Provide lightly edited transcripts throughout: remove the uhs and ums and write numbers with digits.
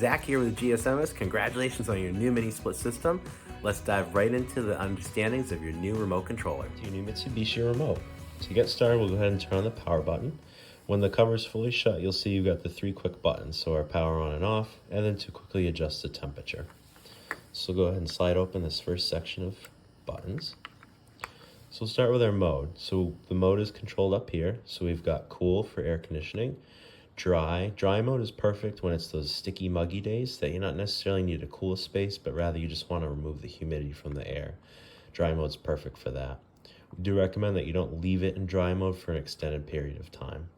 Zach here with GSMS. Congratulations on your new mini split system. Let's dive right into the understandings of your new remote controller. Your new Mitsubishi remote. To get started, we'll go ahead and turn on the power button. When the cover is fully shut, you'll see you've got the 3 quick buttons, so our power on and off, and then to quickly adjust the temperature. So go ahead and slide open this first section of buttons. So we'll start with our mode. So the mode is controlled up here. So we've got cool for air conditioning. Dry mode is perfect when it's those sticky, muggy days that you not necessarily need to cool a space, but rather you just want to remove the humidity from the air. Dry mode's perfect for that. We do recommend that you don't leave it in dry mode for an extended period of time.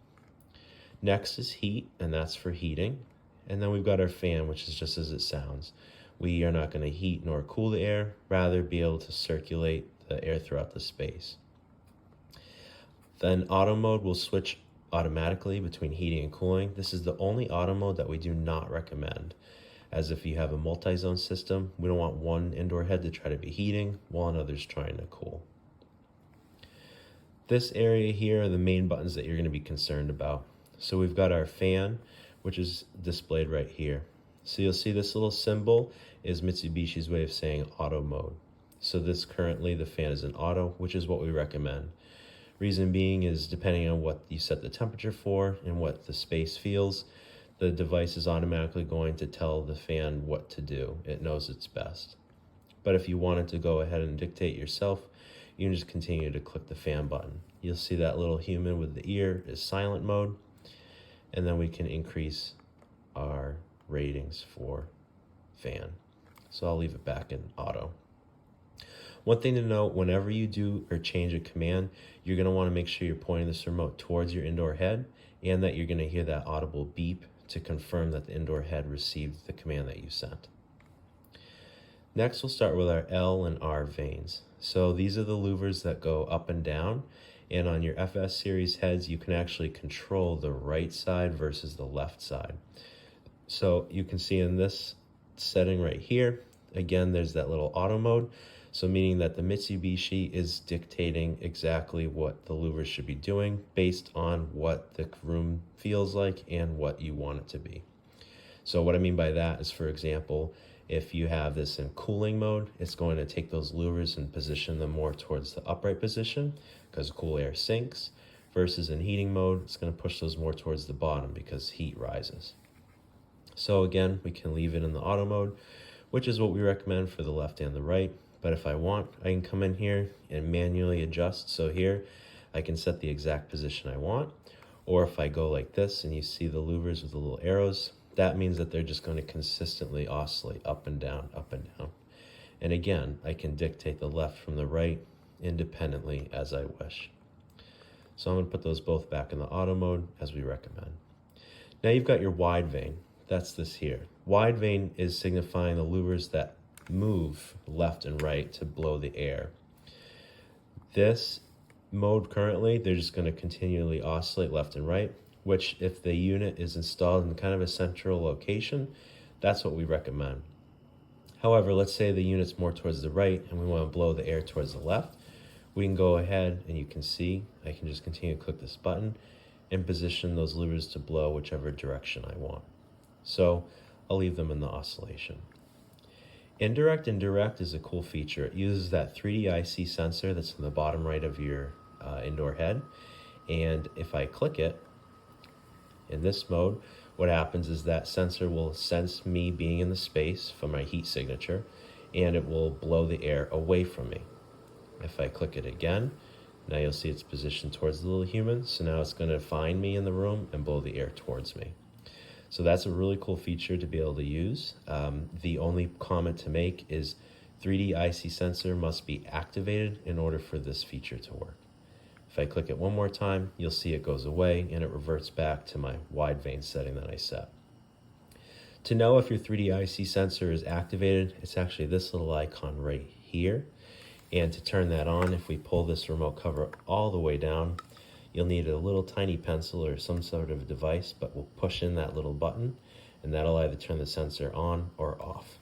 Next is heat, and that's for heating. And then we've got our fan, which is just as it sounds. We are not going to heat nor cool the air, rather be able to circulate the air throughout the space. Then auto mode will switch automatically between heating and cooling. This is the only auto mode that we do not recommend, as if you have a multi-zone system, we don't want one indoor head to try to be heating while another's trying to cool. This area here are the main buttons that you're going to be concerned about. So we've got our fan, which is displayed right here. So you'll see this little symbol is Mitsubishi's way of saying auto mode. So this currently, the fan is in auto, which is what we recommend. Reason being is depending on what you set the temperature for and what the space feels, the device is automatically going to tell the fan what to do. It knows it's best. But if you wanted to go ahead and dictate yourself, you can just continue to click the fan button. You'll see that little human with the ear is silent mode, and then we can increase our ratings for fan. So I'll leave it back in auto. One thing to note, whenever you do or change a command, you're going to want to make sure you're pointing this remote towards your indoor head and that you're going to hear that audible beep to confirm that the indoor head received the command that you sent. Next, we'll start with our L and R vanes. So these are the louvers that go up and down, and on your FS Series heads, you can actually control the right side versus the left side. So you can see in this setting right here, again, there's that little auto mode. So meaning that the Mitsubishi is dictating exactly what the louver should be doing based on what the room feels like and what you want it to be. So what I mean by that is, for example, if you have this in cooling mode, it's going to take those louvers and position them more towards the upright position because cool air sinks, versus in heating mode, it's going to push those more towards the bottom because heat rises. So again, we can leave it in the auto mode, which is what we recommend for the left and the right. But if I want, I can come in here and manually adjust. So here, I can set the exact position I want. Or if I go like this and you see the louvers with the little arrows, that means that they're just going to consistently oscillate up and down, up and down. And again, I can dictate the left from the right independently as I wish. So I'm going to put those both back in the auto mode as we recommend. Now you've got your wide vane. That's this here. Wide vane is signifying the louvers that move left and right to blow the air. This mode currently, they're just going to continually oscillate left and right, which if the unit is installed in kind of a central location, that's what we recommend. However, let's say the unit's more towards the right and we want to blow the air towards the left, we can go ahead and you can see, I can just continue to click this button and position those louvers to blow whichever direction I want. So I'll leave them in the oscillation. Indirect and direct is a cool feature. It uses that 3D IC sensor that's in the bottom right of your indoor head. And if I click it in this mode, what happens is that sensor will sense me being in the space from my heat signature, and it will blow the air away from me. If I click it again, now you'll see it's positioned towards the little human. So now it's going to find me in the room and blow the air towards me. So that's a really cool feature to be able to use. The only comment to make is 3D IC sensor must be activated in order for this feature to work. If I click it one more time, you'll see it goes away and it reverts back to my wide vane setting that I set. To know if your 3D IC sensor is activated, it's actually this little icon right here. And to turn that on, if we pull this remote cover all the way down, you'll need a little tiny pencil or some sort of device, but we'll push in that little button and that'll either turn the sensor on or off.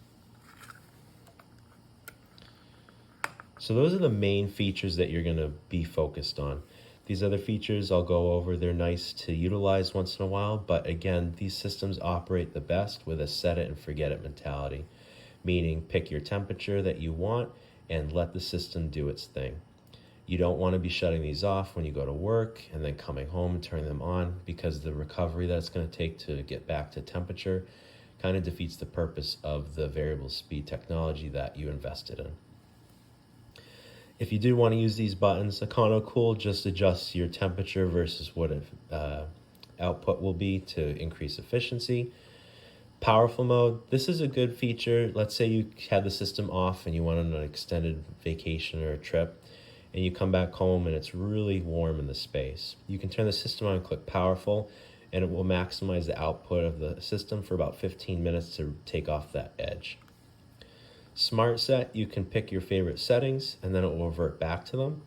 So those are the main features that you're going to be focused on. These other features I'll go over. They're nice to utilize once in a while, but again, these systems operate the best with a set it and forget it mentality, meaning pick your temperature that you want and let the system do its thing. You don't want to be shutting these off when you go to work and then coming home and turning them on, because the recovery that it's going to take to get back to temperature kind of defeats the purpose of the variable speed technology that you invested in. If you do want to use these buttons, Econo-Cool just adjusts your temperature versus what output will be to increase efficiency. Powerful mode, this is a good feature. Let's say you had the system off and you went on an extended vacation or a trip, and you come back home and it's really warm in the space. You can turn the system on and click powerful, and it will maximize the output of the system for about 15 minutes to take off that edge. Smart Set, you can pick your favorite settings and then it will revert back to them.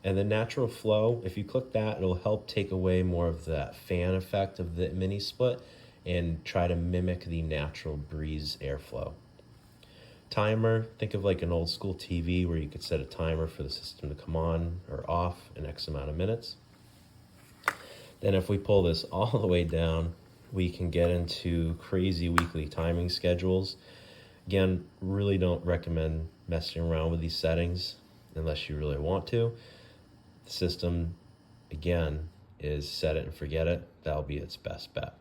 And the natural flow, if you click that, it'll help take away more of that fan effect of the mini split and try to mimic the natural breeze airflow. Timer, think of like an old school TV where you could set a timer for the system to come on or off in X amount of minutes. Then if we pull this all the way down, we can get into crazy weekly timing schedules. Again, really don't recommend messing around with these settings unless you really want to. The system, again, is set it and forget it. That'll be its best bet.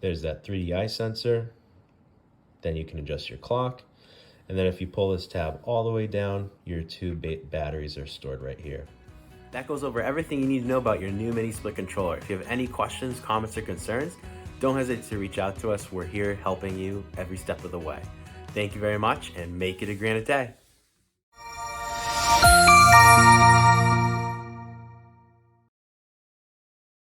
There's that 3D eye sensor. Then you can adjust your clock. And then if you pull this tab all the way down, your two batteries are stored right here. That goes over everything you need to know about your new mini split controller. If you have any questions, comments, or concerns, don't hesitate to reach out to us. We're here helping you every step of the way. Thank you very much, and make it a granite day.